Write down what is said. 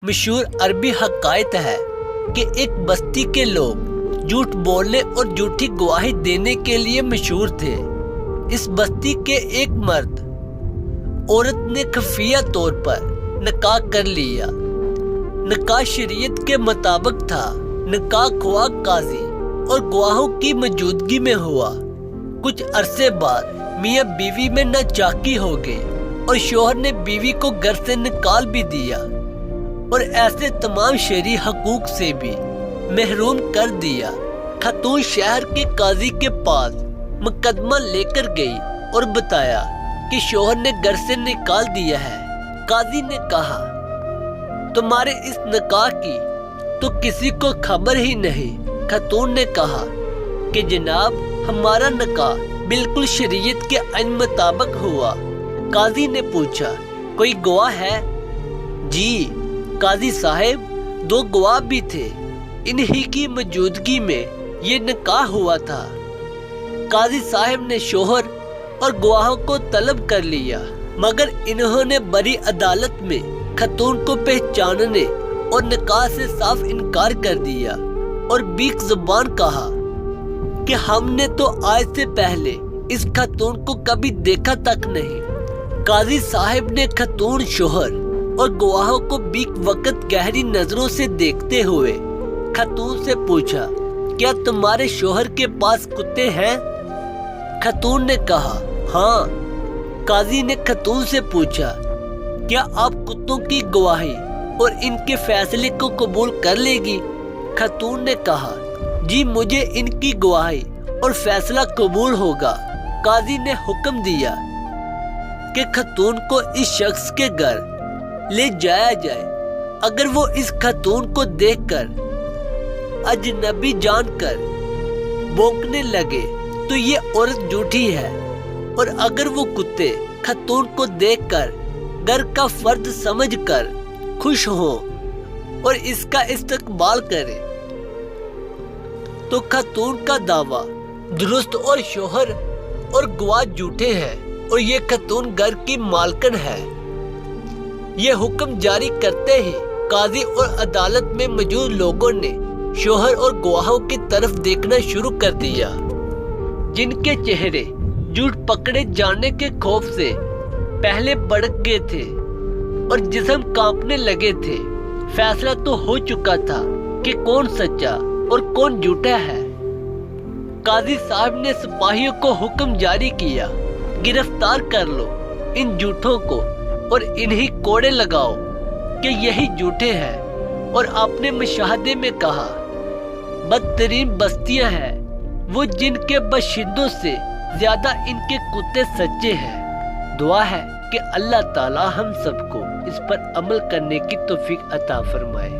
مشہور عربی حکایت ہے کہ ایک بستی کے لوگ جھوٹ بولنے اور جھوٹی گواہی دینے کے لیے مشہور تھے۔ اس بستی کے ایک مرد عورت نے خفیہ طور پر نکاح کر لیا۔ نکاح شریعت کے مطابق تھا۔ نکاح خواہ قاضی اور گواہوں کی موجودگی میں ہوا۔ کچھ عرصے بعد میاں بیوی میں ناچاکی ہو گئی اور شوہر نے بیوی کو گھر سے نکال بھی دیا اور ایسے تمام شرعی حقوق سے بھی محروم کر دیا۔ خاتون شہر کے قاضی کے پاس مقدمہ لے کر گئی اور بتایا کہ شوہر نے گھر سے نکال دیا ہے۔ قاضی نے کہا، تمہارے اس نکاح کی تو کسی کو خبر ہی نہیں۔ خاتون نے کہا کہ جناب، ہمارا نکاح بالکل شریعت کے عین مطابق ہوا۔ قاضی نے پوچھا، کوئی گواہ ہے؟ جی قاضی صاحب، 2 گواہ بھی تھے، انہی کی موجودگی میں یہ نکاح ہوا تھا۔ قاضی صاحب نے شوہر اور گواہوں کو طلب کر لیا، مگر انہوں نے بڑی عدالت میں خاتون کو پہچاننے اور نکاح سے صاف انکار کر دیا اور بیک زبان کہا کہ ہم نے تو آج سے پہلے اس خاتون کو کبھی دیکھا تک نہیں۔ قاضی صاحب نے خاتون، شوہر اور گواہوں کو بیک وقت گہری نظروں سے دیکھتے ہوئے خاتون سے پوچھا، کیا تمہارے شوہر کے پاس کتے ہیں؟ خاتون نے کہا، ہاں۔ قاضی نے خاتون سے پوچھا، کیا آپ کتوں کی گواہی اور ان کے فیصلے کو قبول کر لے گی؟ خاتون نے کہا، جی مجھے ان کی گواہی اور فیصلہ قبول ہوگا۔ قاضی نے حکم دیا کہ خاتون کو اس شخص کے گھر لے جایا جائے۔ اگر وہ اس خاتون کو دیکھ کر اجنبی جان کر بھونکنے لگے تو یہ عورت جھوٹی ہے، اور اگر وہ کتے خاتون کو دیکھ کر گھر کا فرد سمجھ کر خوش ہوں اور اس کا استقبال کرے تو خاتون کا دعویٰ درست اور شوہر اور گواہ جھوٹے ہیں اور یہ خاتون گھر کی مالکن ہے۔ یہ حکم جاری کرتے ہی قاضی اور عدالت میں موجود لوگوں نے شوہر اور گواہوں کی طرف دیکھنا شروع کر دیا، جن کے چہرے جھوٹ پکڑے جانے کے خوف سے پہلے بھڑک گئے تھے اور جسم کانپنے لگے تھے۔ فیصلہ تو ہو چکا تھا کہ کون سچا اور کون جھوٹا ہے۔ قاضی صاحب نے سپاہیوں کو حکم جاری کیا، گرفتار کر لو ان جھوٹوں کو اور انہی کوڑے لگاؤ کہ یہی جھوٹے ہیں۔ اور اپنے مشاہدے میں کہا، بدترین بستیاں ہیں وہ جن کے باشندوں سے زیادہ ان کے کتے سچے ہیں۔ دعا ہے کہ اللہ تعالی ہم سب کو اس پر عمل کرنے کی توفیق عطا فرمائے۔